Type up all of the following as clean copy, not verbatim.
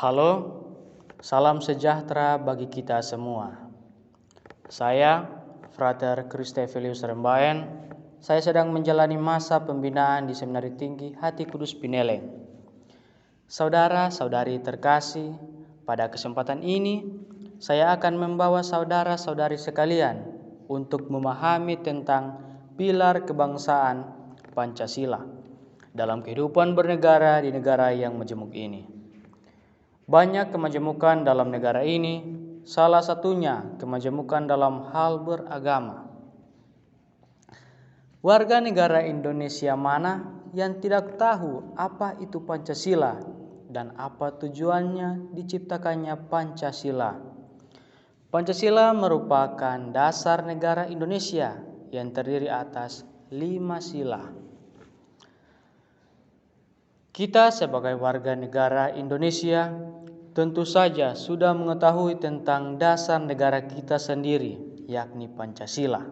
Halo, salam sejahtera bagi kita semua. Saya, Frater Christevelius Rembaen, saya sedang menjalani masa pembinaan di Seminari Tinggi Hati Kudus Pineleng. Saudara-saudari terkasih, pada kesempatan ini saya akan membawa saudara-saudari sekalian untuk memahami tentang pilar kebangsaan Pancasila dalam kehidupan bernegara di negara yang majemuk ini. Banyak kemajemukan dalam negara ini, salah satunya kemajemukan dalam hal beragama. Warga negara Indonesia mana yang tidak tahu apa itu Pancasila dan apa tujuannya diciptakannya Pancasila? Pancasila merupakan dasar negara Indonesia yang terdiri atas 5 sila. Kita sebagai warga negara Indonesia tentu saja sudah mengetahui tentang dasar negara kita sendiri, yakni Pancasila.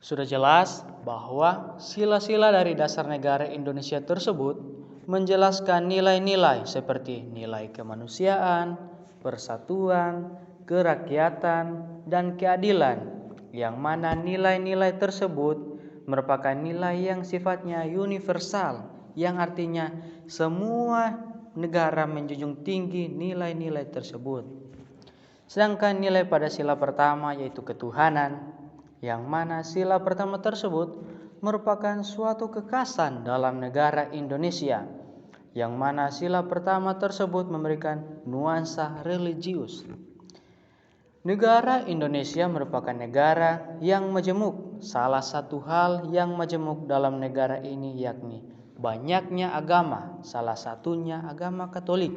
Sudah jelas bahwa sila-sila dari dasar negara Indonesia tersebut menjelaskan nilai-nilai seperti nilai kemanusiaan, persatuan, kerakyatan, dan keadilan, yang mana nilai-nilai tersebut merupakan nilai yang sifatnya universal, yang artinya semua negara menjunjung tinggi nilai-nilai tersebut. Sedangkan nilai pada sila pertama yaitu ketuhanan, yang mana sila pertama tersebut merupakan suatu kekhasan dalam negara Indonesia, yang mana sila pertama tersebut memberikan nuansa religius. Negara Indonesia merupakan negara yang majemuk. Salah satu hal yang majemuk dalam negara ini yakni banyaknya agama, salah satunya agama Katolik.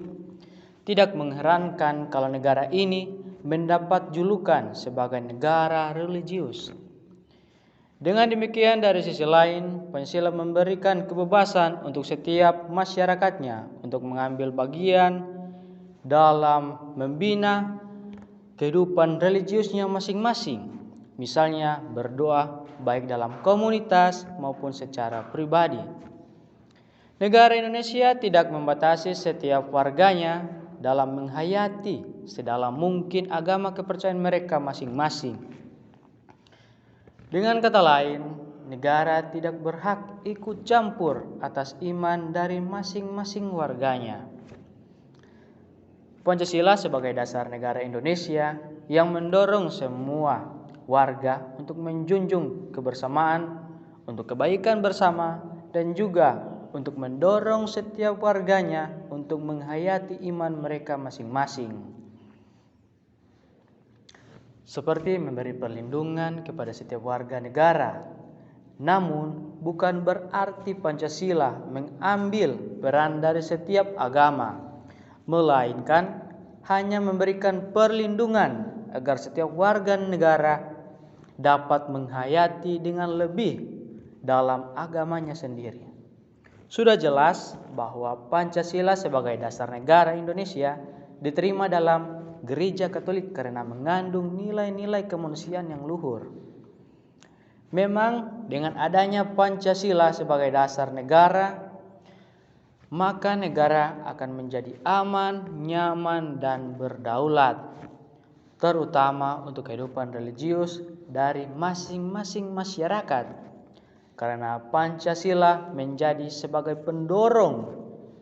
Tidak mengherankan kalau negara ini mendapat julukan sebagai negara religius. Dengan demikian, dari sisi lain, Pancasila memberikan kebebasan untuk setiap masyarakatnya untuk mengambil bagian dalam membina kehidupan religiusnya masing-masing, misalnya berdoa baik dalam komunitas maupun secara pribadi. Negara Indonesia tidak membatasi setiap warganya dalam menghayati sedalam mungkin agama kepercayaan mereka masing-masing. Dengan kata lain, negara tidak berhak ikut campur atas iman dari masing-masing warganya. Pancasila sebagai dasar negara Indonesia yang mendorong semua warga untuk menjunjung kebersamaan, untuk kebaikan bersama, dan juga untuk mendorong setiap warganya untuk menghayati iman mereka masing-masing. Seperti memberi perlindungan kepada setiap warga negara. Namun, bukan berarti Pancasila mengambil peran dari setiap agama, melainkan hanya memberikan perlindungan agar setiap warga negara dapat menghayati dengan lebih dalam agamanya sendiri. Sudah jelas bahwa Pancasila sebagai dasar negara Indonesia diterima dalam Gereja Katolik karena mengandung nilai-nilai kemanusiaan yang luhur. Memang dengan adanya Pancasila sebagai dasar negara, maka negara akan menjadi aman, nyaman, dan berdaulat, terutama untuk kehidupan religius dari masing-masing masyarakat, karena Pancasila menjadi sebagai pendorong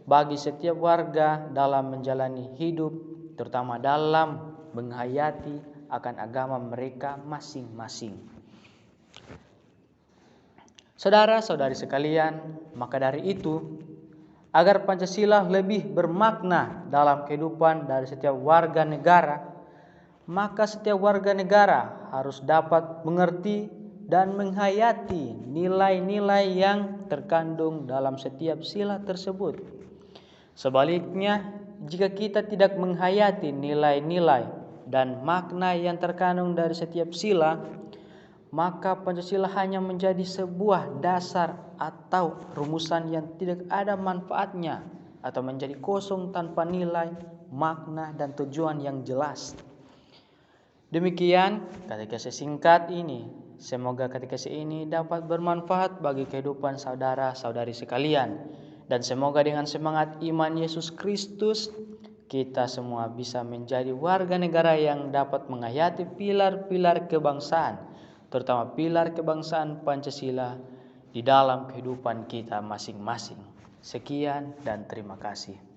bagi setiap warga dalam menjalani hidup, terutama dalam menghayati akan agama mereka masing-masing. Saudara-saudari sekalian, maka dari itu, agar Pancasila lebih bermakna dalam kehidupan dari setiap warga negara, maka setiap warga negara harus dapat mengerti dan menghayati nilai-nilai yang terkandung dalam setiap sila tersebut. Sebaliknya, jika kita tidak menghayati nilai-nilai dan makna yang terkandung dari setiap sila, maka Pancasila hanya menjadi sebuah dasar atau rumusan yang tidak ada manfaatnya atau menjadi kosong tanpa nilai, makna, dan tujuan yang jelas. Demikian katekese singkat ini. Semoga katekese ini dapat bermanfaat bagi kehidupan saudara-saudari sekalian. Dan semoga dengan semangat iman Yesus Kristus, kita semua bisa menjadi warga negara yang dapat menghayati pilar-pilar kebangsaan, terutama pilar kebangsaan Pancasila di dalam kehidupan kita masing-masing. Sekian dan terima kasih.